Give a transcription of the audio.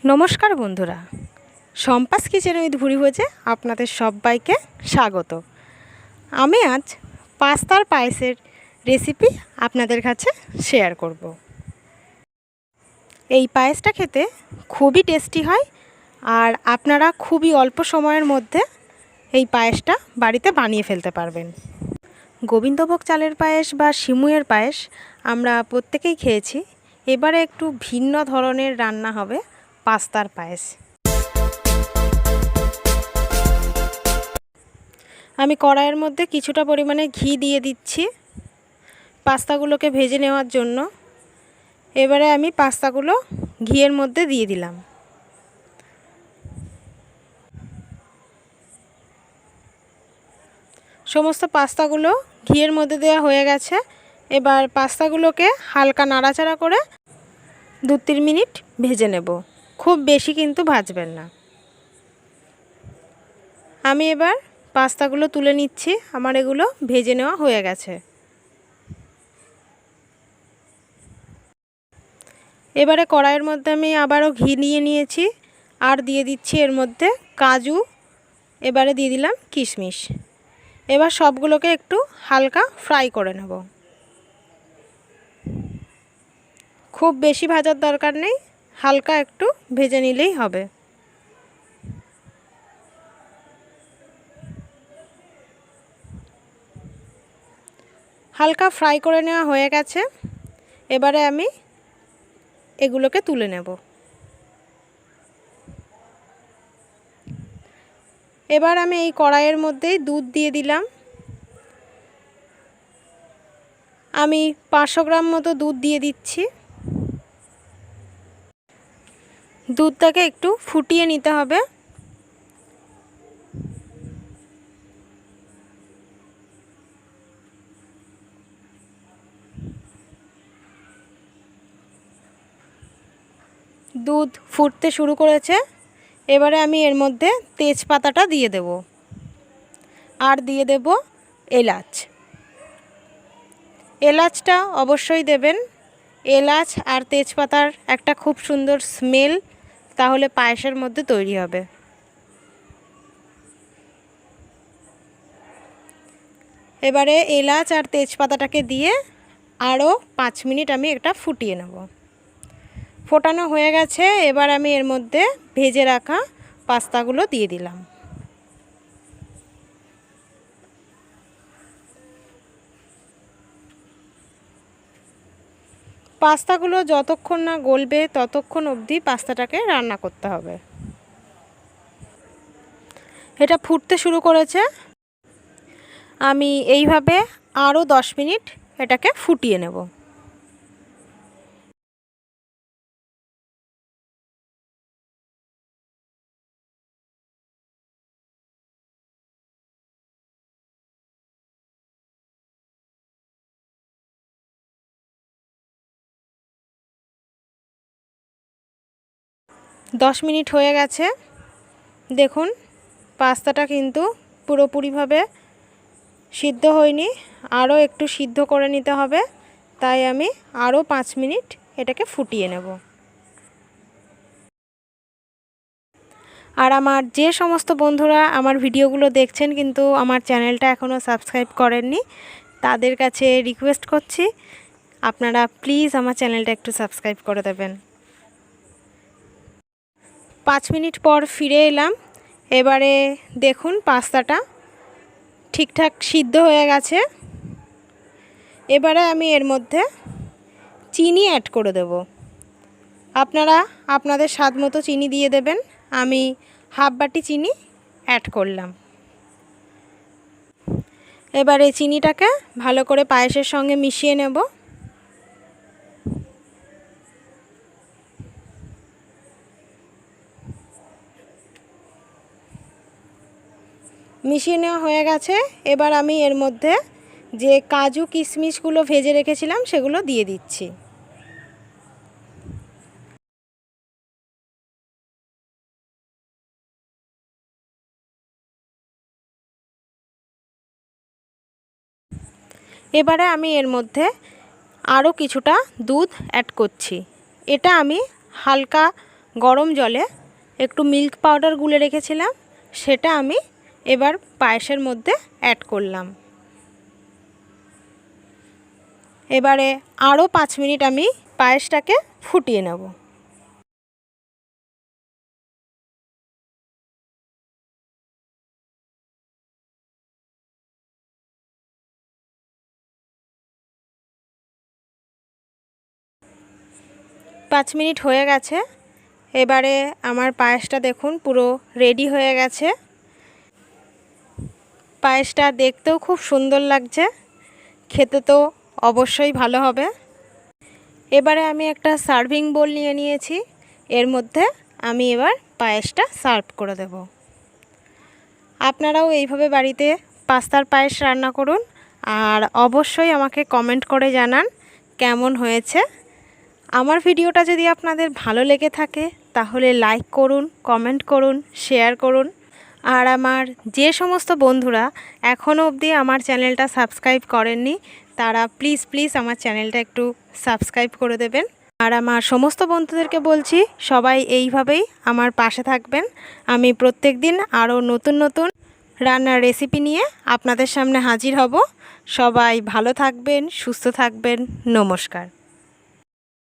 নমস্কার বন্ধুরা, Shampa's kitchen with ভুরিভোজে আপনাদের সবাইকে স্বাগত। আমি আজ পাস্তার পায়েসের রেসিপি আপনাদের কাছে শেয়ার করব। এই পায়েসটা খেতে খুবই টেস্টি হয়, আর আপনারা খুবই অল্প সময়ের মধ্যে এই পায়েসটা বাড়িতে বানিয়ে ফেলতে পারবেন। গোবিন্দভোগ চালের পায়েস বা সিমুয়ের পায়েস আমরা প্রত্যেকেই খেয়েছি। এবারে একটু ভিন্ন ধরনের রান্না হবে পাস্তার পায়েস। আমি কড়াইয়ের মধ্যে কিছুটা পরিমাণে ঘি দিয়ে দিচ্ছি পাস্তাগুলোকে ভেজে নেওয়ার জন্য। এবারে আমি পাস্তাগুলো ঘিয়ের মধ্যে দিয়ে দিলাম। সমস্ত পাস্তাগুলো ঘিয়ের মধ্যে দেওয়া হয়ে গেছে। এবার পাস্তাগুলোকে হালকা নাড়াচাড়া করে 2-3 মিনিট ভেজে নেব। খুব বেশি কিন্তু ভাজবেন না। আমি এবার পাস্তাগুলো তুলে নিচ্ছি। আমার এগুলো ভেজে নেওয়া হয়ে গেছে। এবারে কড়াইয়ের মধ্যে আমি আবারও ঘি নিয়ে নিয়েছি, আর দিয়ে দিচ্ছি এর মধ্যে কাজু, এবারে দিয়ে দিলাম কিশমিশ। এবার সবগুলোকে একটু হালকা ফ্রাই করে নেব। খুব বেশি ভাজার দরকার নেই, হালকা একটু ভেজে নিলেই হবে। হালকা ফ্রাই করে নেওয়া হয়ে গেছে। এবারে আমি এগুলোকে তুলে নেব। এবার আমি এই কড়াইয়ের মধ্যেই দুধ দিয়ে দিলাম। আমি 500 গ্রাম মতো দুধ দিয়ে দিচ্ছি। দুধটাকে একটু ফুটিয়ে নিতে হবে। দুধ ফুটতে শুরু করেছে। এবারে আমি এর মধ্যে তেজপাতাটা দিয়ে দেব, আর দিয়ে দেব এলাচ। এলাচটা অবশ্যই দেবেন। এলাচ আর তেজপাতার একটা খুব সুন্দর স্মেল তাহলে পায়েসের মধ্যে তৈরি হবে। এবারে এলাচ আর তেজপাতাটাকে দিয়ে আরও 5 মিনিট আমি এটা ফুটিয়ে নেব। ফোটানো হয়ে গেছে। এবার আমি এর মধ্যে ভেজে রাখা পাস্তাগুলো দিয়ে দিলাম। পাস্তাগুলো যতক্ষণ না গলবে ততক্ষণ অবধি পাস্তাটাকে রান্না করতে হবে। এটা ফুটতে শুরু করেছে। আমি এইভাবে আরও 10 মিনিট এটাকে ফুটিয়ে নেব। দশ মিনিট হয়ে গেছে। দেখুন পাস্তাটা কিন্তু পুরোপুরিভাবে সিদ্ধ হয়নি, আরও একটু সিদ্ধ করে নিতে হবে। তাই আমি আরও 5 মিনিট এটাকে ফুটিয়ে নেব। আর আমার যে সমস্ত বন্ধুরা আমার ভিডিওগুলো দেখছেন কিন্তু আমার চ্যানেলটা এখনও সাবস্ক্রাইব করেননি, তাদের কাছে রিকোয়েস্ট করছি আপনারা প্লিজ আমার চ্যানেলটা একটু সাবস্ক্রাইব করে দেবেন। 5 মিনিট পর ফিরে এলাম। এবারে দেখুন পাস্তাটা ঠিকঠাক সিদ্ধ হয়ে গেছে। এবারে আমি এর মধ্যে চিনি অ্যাড করে দেব। আপনারা আপনাদের স্বাদ মতো চিনি দিয়ে দেবেন। আমি হাফ বাটি চিনি অ্যাড করলাম। এবারে চিনিটাকে ভালো করে পায়েসের সঙ্গে মিশিয়ে নেব। মিশিয়ে নেওয়া হয়ে গেছে। এবার আমি এর মধ্যে যে কাজু কিশমিশগুলো ভেজে রেখেছিলাম সেগুলো দিয়ে দিচ্ছি। এবারে আমি এর মধ্যে আরও কিছুটা দুধ অ্যাড করছি। এটা আমি হালকা গরম জলে একটু মিল্ক পাউডার গুলে রেখেছিলাম, সেটা আমি এবার পায়েসের মধ্যে অ্যাড করলাম। এবারে আরও 5 মিনিট আমি পায়েসটাকে ফুটিয়ে নেব। পাঁচ মিনিট হয়ে গেছে। এবারে আমার পায়েসটা দেখুন পুরো রেডি হয়ে গেছে। পায়েসটা দেখতেও খুব সুন্দর লাগছে, খেতে তো অবশ্যই ভালো হবে। এবারে আমি একটা সার্ভিং বোল নিয়ে নিয়েছি, এর মধ্যে আমি এবার পায়েসটা সার্ভ করে দেব। আপনারাও এইভাবে বাড়িতে পাস্তার পায়েস রান্না করুন, আর অবশ্যই আমাকে কমেন্ট করে জানান কেমন হয়েছে। আমার ভিডিওটা যদি আপনাদের ভালো লেগে থাকে তাহলে লাইক করুন, কমেন্ট করুন, শেয়ার করুন। আর আমার যে সমস্ত বন্ধুরা এখনও অবধি আমার চ্যানেলটা সাবস্ক্রাইব করেননি তারা প্লিজ আমার চ্যানেলটা একটু সাবস্ক্রাইব করে দেবেন। আর আমার সমস্ত বন্ধুদেরকে বলছি সবাই এইভাবেই আমার পাশে থাকবেন। আমি প্রত্যেক দিন আরও নতুন নতুন রান্নার রেসিপি নিয়ে আপনাদের সামনে হাজির হব। সবাই ভালো থাকবেন, সুস্থ থাকবেন। নমস্কার।